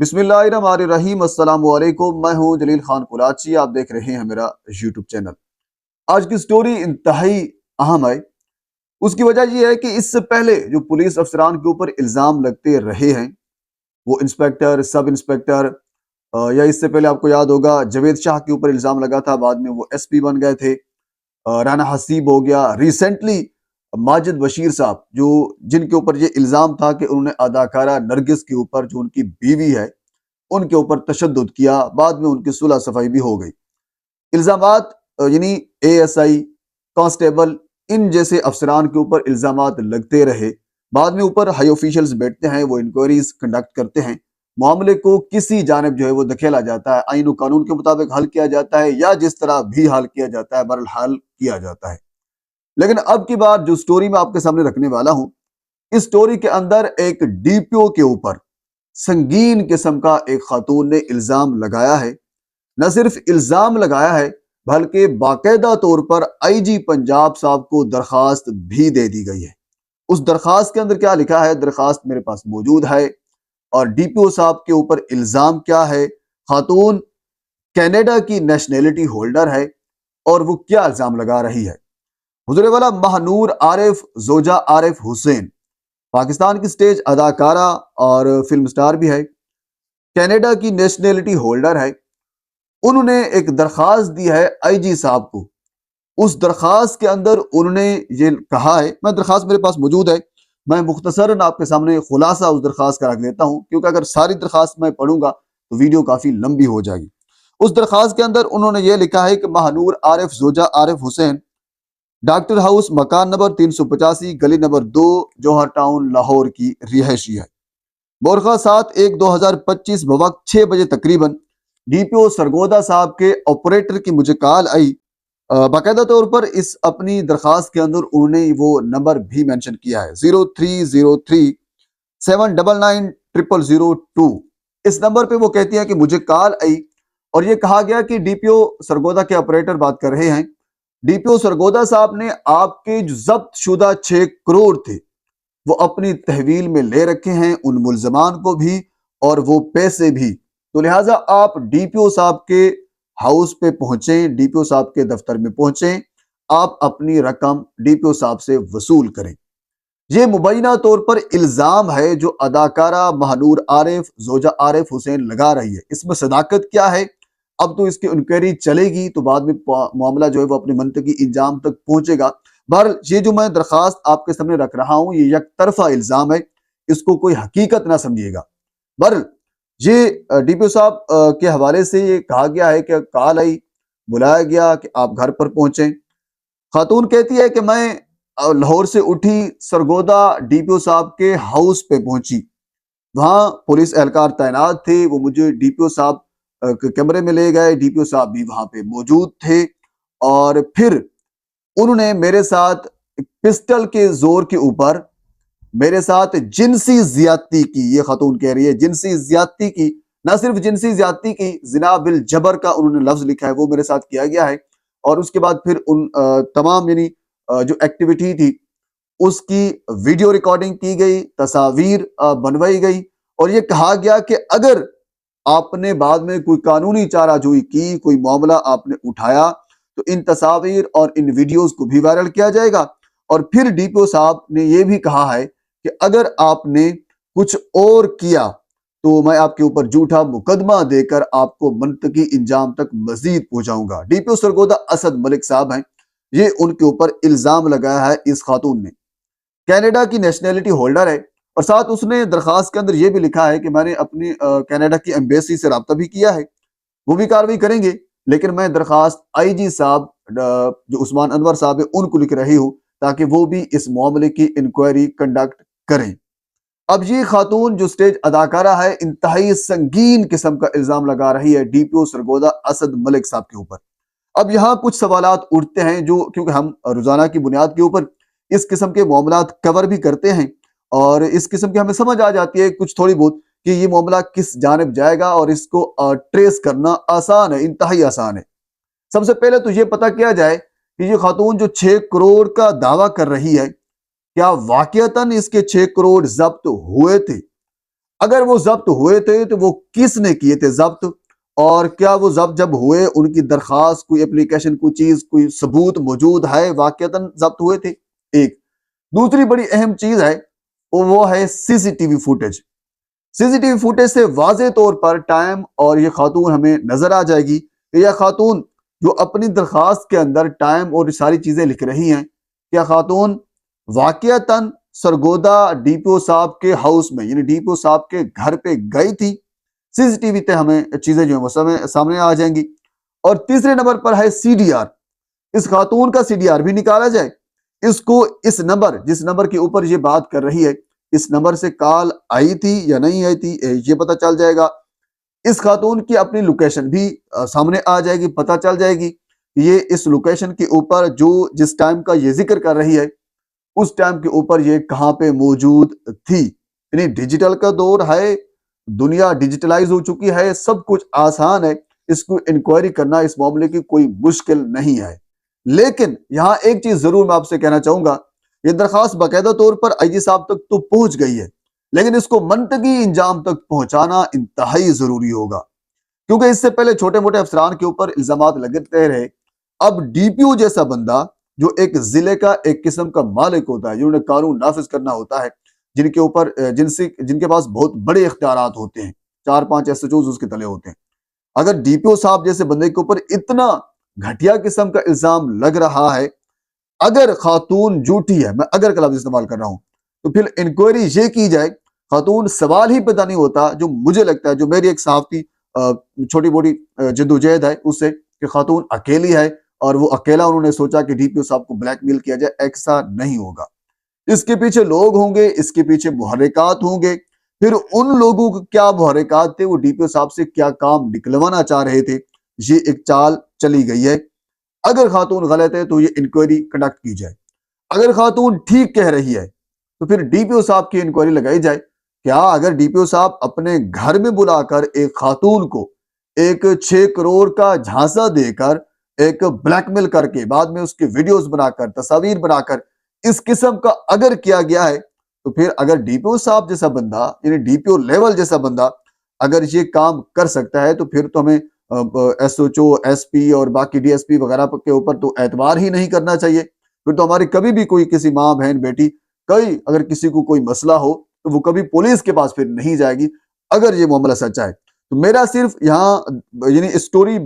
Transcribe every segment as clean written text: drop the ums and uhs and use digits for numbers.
بسم اللہ الرحمن الرحیم۔ السلام علیکم، میں ہوں جلیل خان کولاچی، آپ دیکھ رہے ہیں میرا یوٹیوب چینل۔ آج کی سٹوری انتہائی اہم ہے۔ اس کی وجہ یہ ہے کہ اس سے پہلے جو پولیس افسران کے اوپر الزام لگتے رہے ہیں، وہ انسپیکٹر، سب انسپیکٹر، یا اس سے پہلے آپ کو یاد ہوگا جاوید شاہ کے اوپر الزام لگا تھا، بعد میں وہ ایس پی بن گئے تھے۔ رانا حسیب ہو گیا، ریسنٹلی ماجد بشیر صاحب جن کے اوپر یہ الزام تھا کہ انہوں نے اداکارہ نرگس کے اوپر جو ان کی بیوی ہے ان کے اوپر تشدد کیا، بعد میں ان کی صلح صفائی بھی ہو گئی۔ الزامات یعنی اے ایس آئی، کانسٹیبل، ان جیسے افسران کے اوپر الزامات لگتے رہے، بعد میں اوپر ہائی آفیشلز بیٹھتے ہیں، وہ انکوائریز کنڈکٹ کرتے ہیں، معاملے کو کسی جانب جو ہے وہ دھکیلا جاتا ہے، آئین و قانون کے مطابق حل کیا جاتا ہے یا جس طرح بھی حل کیا جاتا ہے، بہرحال حل کیا جاتا ہے۔ لیکن اب کی بار جو سٹوری میں آپ کے سامنے رکھنے والا ہوں، اس سٹوری کے اندر ایک ڈی پی او کے اوپر سنگین قسم کا ایک خاتون نے الزام لگایا ہے۔ نہ صرف الزام لگایا ہے بلکہ باقاعدہ طور پر آئی جی پنجاب صاحب کو درخواست بھی دے دی گئی ہے۔ اس درخواست کے اندر کیا لکھا ہے؟ درخواست میرے پاس موجود ہے، اور ڈی پی او صاحب کے اوپر الزام کیا ہے؟ خاتون کینیڈا کی نیشنلٹی ہولڈر ہے، اور وہ کیا الزام لگا رہی ہے؟ حضور والا مہنور عارف زوجہ عارف حسین پاکستان کی سٹیج اداکارہ اور فلم سٹار بھی ہے، کینیڈا کی نیشنلٹی ہولڈر ہے۔ انہوں نے ایک درخواست دی ہے آئی جی صاحب کو۔ اس درخواست کے اندر انہوں نے یہ کہا ہے، میں درخواست میرے پاس موجود ہے، میں مختصراً آپ کے سامنے خلاصہ اس درخواست کا رکھ دیتا ہوں، کیونکہ اگر ساری درخواست میں پڑھوں گا تو ویڈیو کافی لمبی ہو جائے گی۔ اس درخواست کے اندر انہوں نے یہ لکھا ہے کہ مہنور عارف زوجہ عارف حسین ڈاکٹر ہاؤس مکان نمبر 385 گلی نمبر 2 جوہر ٹاؤن لاہور کی رہائشی ہے۔ مورخہ 7/1/2025 بوقت 6 بجے تقریباً ڈی پی او سرگودا صاحب کے آپریٹر کی مجھے کال آئی۔ باقاعدہ طور پر اس اپنی درخواست کے اندر انہوں نے وہ نمبر بھی مینشن کیا ہے، 0303-799-0002۔ اس نمبر پہ وہ کہتی ہیں کہ مجھے کال آئی اور یہ کہا گیا کہ ڈی پی او سرگودا کے آپریٹر بات کر رہے ہیں، ڈی پی او سرگودا صاحب نے آپ کے جو ضبط شدہ 6 کروڑ تھے وہ اپنی تحویل میں لے رکھے ہیں، ان ملزمان کو بھی اور وہ پیسے بھی، تو لہٰذا آپ ڈی پی او صاحب کے ہاؤس پہ پہنچیں، ڈی پی او صاحب کے دفتر میں پہنچیں، آپ اپنی رقم ڈی پی او صاحب سے وصول کریں۔ یہ مبینہ طور پر الزام ہے جو اداکارہ مہنور عارف زوجہ عارف حسین لگا رہی ہے۔ اس میں صداقت کیا ہے؟ اب تو اس کی انکوائری چلے گی تو بعد میں معاملہ جو ہے وہ اپنے منطقی انجام تک پہنچے گا۔ بہرحال یہ جو میں درخواست آپ کے سامنے رکھ رہا ہوں یہ یک طرفہ الزام ہے، اس کو کوئی حقیقت نہ سمجھیے گا۔ بہرحال یہ ڈی پی او صاحب کے حوالے سے یہ کہا گیا ہے کہ کال آئی، بلایا گیا کہ آپ گھر پر پہنچیں۔ خاتون کہتی ہے کہ میں لاہور سے اٹھی، سرگودا ڈی پی او صاحب کے ہاؤس پہ پہنچی، وہاں پولیس اہلکار تعینات تھے، وہ مجھے ڈی پی او صاحب کے کمرے میں لے گئے، ڈی پی او صاحب بھی وہاں پہ موجود تھے، اور پھر انہوں نے میرے ساتھ پسٹل کے زور کے اوپر میرے ساتھ جنسی زیادتی کی۔ یہ خاتون کہہ رہی ہے جنسی زیادتی کی، نہ صرف جنسی زیادتی کی، زنا بالجبر کا انہوں نے لفظ لکھا ہے، وہ میرے ساتھ کیا گیا ہے، اور اس کے بعد پھر ان تمام یعنی جو ایکٹیویٹی تھی اس کی ویڈیو ریکارڈنگ کی گئی، تصاویر بنوائی گئی، اور یہ کہا گیا کہ اگر آپ نے بعد میں کوئی قانونی چارہ جوئی کی، کوئی معاملہ آپ نے اٹھایا تو ان تصاویر اور ان ویڈیوز کو بھی وائرل کیا جائے گا۔ اور پھر ڈی پی او صاحب نے یہ بھی کہا ہے کہ اگر آپ نے کچھ اور کیا تو میں آپ کے اوپر جھوٹا مقدمہ دے کر آپ کو منطقی انجام تک مزید پہنچاؤں گا۔ ڈی پی او سرگودا اسد ملک صاحب ہیں، یہ ان کے اوپر الزام لگایا ہے اس خاتون نے۔ کینیڈا کی نیشنلٹی ہولڈر ہے، اور ساتھ اس نے درخواست کے اندر یہ بھی لکھا ہے کہ میں نے اپنی کینیڈا کی ایمبیسی سے رابطہ بھی کیا ہے، وہ بھی کارروائی کریں گے، لیکن میں درخواست آئی جی صاحب جو عثمان انور صاحب ہے ان کو لکھ رہی ہوں تاکہ وہ بھی اس معاملے کی انکوائری کنڈکٹ کریں۔ اب یہ خاتون جو سٹیج اداکارہ ہے انتہائی سنگین قسم کا الزام لگا رہی ہے ڈی پی او سرگودا اسد ملک صاحب کے اوپر۔ اب یہاں کچھ سوالات اٹھتے ہیں جو کیونکہ ہم روزانہ کی بنیاد کے اوپر اس قسم کے معاملات کور بھی کرتے ہیں، اور اس قسم کی ہمیں سمجھ آ جاتی ہے کچھ تھوڑی بہت کہ یہ معاملہ کس جانب جائے گا، اور اس کو ٹریس کرنا آسان ہے، انتہائی آسان ہے۔ سب سے پہلے تو یہ پتہ کیا جائے کہ یہ خاتون جو 6 کروڑ کا دعویٰ کر رہی ہے، کیا واقعتاً اس کے 6 کروڑ ضبط ہوئے تھے؟ اگر وہ ضبط ہوئے تھے تو وہ کس نے کیے تھے ضبط، اور کیا وہ ضبط جب ہوئے ان کی درخواست، کوئی اپلیکیشن، کوئی چیز، کوئی ثبوت موجود ہے واقعتاً ضبط ہوئے تھے؟ ایک دوسری بڑی اہم چیز ہے وہ ہے سی سی ٹی وی فوٹیج۔ سی سی ٹی وی فوٹیج سے واضح طور پر ٹائم اور یہ خاتون ہمیں نظر آ جائے گی کہ یہ خاتون جو اپنی درخواست کے اندر ٹائم اور ساری چیزیں لکھ رہی ہیں، کیا خاتون واقعتاً سرگودا ڈی پی او صاحب کے ہاؤس میں، یعنی ڈی پی او صاحب کے گھر پہ گئی تھی؟ سی سی ٹی وی تے ہمیں چیزیں جو ہیں وہ سامنے آ جائیں گی۔ اور تیسرے نمبر پر ہے سی ڈی آر۔ اس خاتون کا سی ڈی آر بھی نکالا جائے، اس کو اس نمبر، جس نمبر کے اوپر یہ بات کر رہی ہے، اس نمبر سے کال آئی تھی یا نہیں آئی تھی یہ پتہ چل جائے گا۔ اس خاتون کی اپنی لوکیشن بھی سامنے آ جائے گی، پتہ چل جائے گی یہ اس لوکیشن کے اوپر جو جس ٹائم کا یہ ذکر کر رہی ہے اس ٹائم کے اوپر یہ کہاں پہ موجود تھی۔ یعنی ڈیجیٹل کا دور ہے، دنیا ڈیجیٹلائز ہو چکی ہے، سب کچھ آسان ہے، اس کو انکوائری کرنا اس معاملے کی کوئی مشکل نہیں ہے۔ لیکن یہاں ایک چیز ضرور میں آپ سے کہنا چاہوں گا، یہ درخواست باقاعدہ طور پر آئی جی صاحب تک تو پہنچ گئی ہے، لیکن اس کو منطقی انجام تک پہنچانا انتہائی ضروری ہوگا، کیونکہ اس سے پہلے چھوٹے موٹے افسران کے اوپر الزامات لگتے رہے۔ اب ڈی پی او جیسا بندہ جو ایک ضلع کا ایک قسم کا مالک ہوتا ہے، جنہوں نے قانون نافذ کرنا ہوتا ہے، جن کے اوپر جن کے پاس بہت بڑے اختیارات ہوتے ہیں، 4-5 ایس ایچ اوز اس کے تلے ہوتے ہیں، اگر ڈی پی او صاحب جیسے بندے کے اوپر اتنا گھٹیا قسم کا الزام لگ رہا ہے، اگر خاتون جھوٹی ہے، میں اگر کا لفظ استعمال کر رہا ہوں، تو پھر انکوائری یہ کی جائے، خاتون سوال ہی پیدا نہیں ہوتا۔ جو مجھے لگتا ہے، جو میری ایک صحافتی چھوٹی موٹی جدوجہد ہے اس سے، کہ خاتون اکیلی ہے اور وہ اکیلا انہوں نے سوچا کہ ڈی پی او صاحب کو بلیک میل کیا جائے، ایسا نہیں ہوگا۔ اس کے پیچھے لوگ ہوں گے، اس کے پیچھے محرکات ہوں گے، پھر ان لوگوں کو کیا محرکات تھے، وہ ڈی پی او صاحب سے کیا کام نکلوانا چاہ رہے تھے، یہ ایک چال چلی گئی ہے۔ اگر خاتون غلط ہے تو یہ انکوائری کنڈکٹ کی جائے، اگر خاتون ٹھیک کہہ رہی ہے تو پھر ڈی پی او صاحب کی انکوائری لگائی جائے۔ کیا اگر ڈی پی او صاحب اپنے گھر میں بلا کر ایک خاتون کو ایک 6 کروڑ کا جھانسا دے کر، ایک بلیک میل کر کے، بعد میں اس کے ویڈیوز بنا کر، تصاویر بنا کر اس قسم کا اگر کیا گیا ہے، تو پھر اگر ڈی پی او صاحب جیسا بندہ، یعنی ڈی پی او لیول جیسا بندہ اگر یہ کام کر سکتا ہے، تو پھر تو ہمیں S H O, S P اور باقی ڈی ایس پی وغیرہ کے اوپر تو اعتبار ہی نہیں کرنا چاہیے۔ پھر تو ہماری کبھی بھی کوئی کسی ماں بہن بیٹی اگر کسی کو کوئی مسئلہ ہو تو وہ کبھی پولیس کے پاس پھر نہیں جائے گی، اگر یہ معاملہ سچا ہے۔ تو میرا صرف یہاں یعنی اسٹوری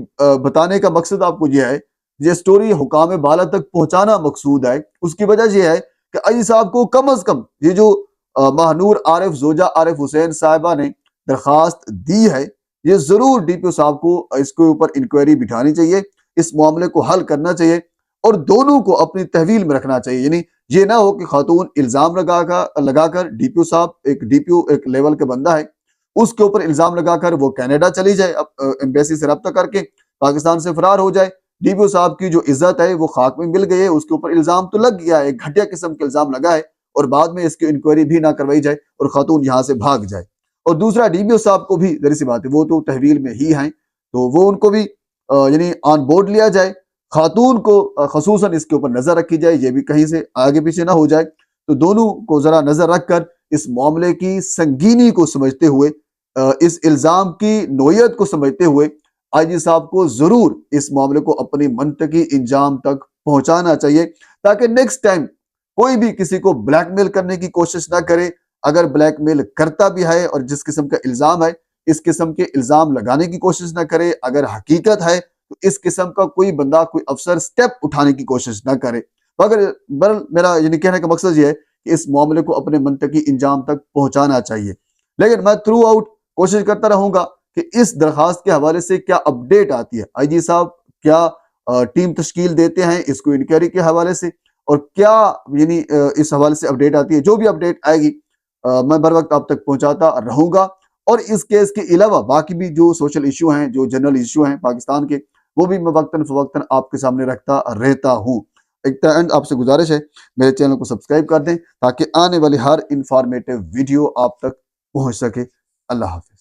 بتانے کا مقصد آپ کو یہ ہے، یہ اسٹوری حکام بالا تک پہنچانا مقصود ہے۔ اس کی وجہ یہ ہے کہ آئی صاحب کو کم از کم یہ جو ماہنور عارف زوجہ عارف حسین صاحبہ نے درخواست دی ہے، یہ ضرور ڈی پی او صاحب کو اس کے اوپر انکوائری بٹھانی چاہیے، اس معاملے کو حل کرنا چاہیے، اور دونوں کو اپنی تحویل میں رکھنا چاہیے۔ یعنی یہ نہ ہو کہ خاتون الزام لگا کر ڈی پی او صاحب ڈی پی او ایک لیول کے بندہ ہے، اس کے اوپر الزام لگا کر وہ کینیڈا چلی جائے، ایمبیسی سے رابطہ کر کے پاکستان سے فرار ہو جائے، ڈی پی او صاحب کی جو عزت ہے وہ خاک میں مل گئی ہے، اس کے اوپر الزام تو لگ گیا ہے، ایک گھٹیا قسم کے الزام لگا ہے، اور بعد میں اس کی انکوائری بھی نہ کروائی جائے اور خاتون یہاں سے بھاگ جائے۔ اور دوسرا، ڈی پی او صاحب کو بھی ظاہر سی بات ہے وہ تو تحویل میں ہی ہیں، تو وہ ان کو بھی یعنی آن بورڈ لیا جائے، خاتون کو خصوصاً اس کے اوپر نظر رکھی جائے، یہ بھی کہیں سے آگے پیچھے نہ ہو جائے۔ تو دونوں کو ذرا نظر رکھ کر اس معاملے کی سنگینی کو سمجھتے ہوئے، اس الزام کی نوعیت کو سمجھتے ہوئے، آئی جی صاحب کو ضرور اس معاملے کو اپنی منطقی انجام تک پہنچانا چاہیے، تاکہ نیکسٹ ٹائم کوئی بھی کسی کو بلیک میل کرنے کی کوشش نہ کرے۔ اگر بلیک میل کرتا بھی ہے اور جس قسم کا الزام ہے، اس قسم کے الزام لگانے کی کوشش نہ کرے۔ اگر حقیقت ہے تو اس قسم کا کوئی بندہ، کوئی افسر سٹیپ اٹھانے کی کوشش نہ کرے۔ میرا یعنی کہنے کا مقصد یہ ہے کہ اس معاملے کو اپنے منطقی انجام تک پہنچانا چاہیے۔ لیکن میں تھرو آؤٹ کوشش کرتا رہوں گا کہ اس درخواست کے حوالے سے کیا اپڈیٹ آتی ہے، آئی جی صاحب کیا ٹیم تشکیل دیتے ہیں اس کو انکوائری کے حوالے سے، اور کیا یعنی اس حوالے سے اپڈیٹ آتی ہے، جو بھی اپڈیٹ آئے گی میں بر وقت آپ تک پہنچاتا رہوں گا۔ اور اس کیس کے علاوہ باقی بھی جو سوشل ایشو ہیں، جو جنرل ایشو ہیں پاکستان کے، وہ بھی میں وقتاً فوقتاً آپ کے سامنے رکھتا رہتا ہوں۔ ایک اینڈ آپ سے گزارش ہے، میرے چینل کو سبسکرائب کر دیں تاکہ آنے والی ہر انفارمیٹیو ویڈیو آپ تک پہنچ سکے۔ اللہ حافظ۔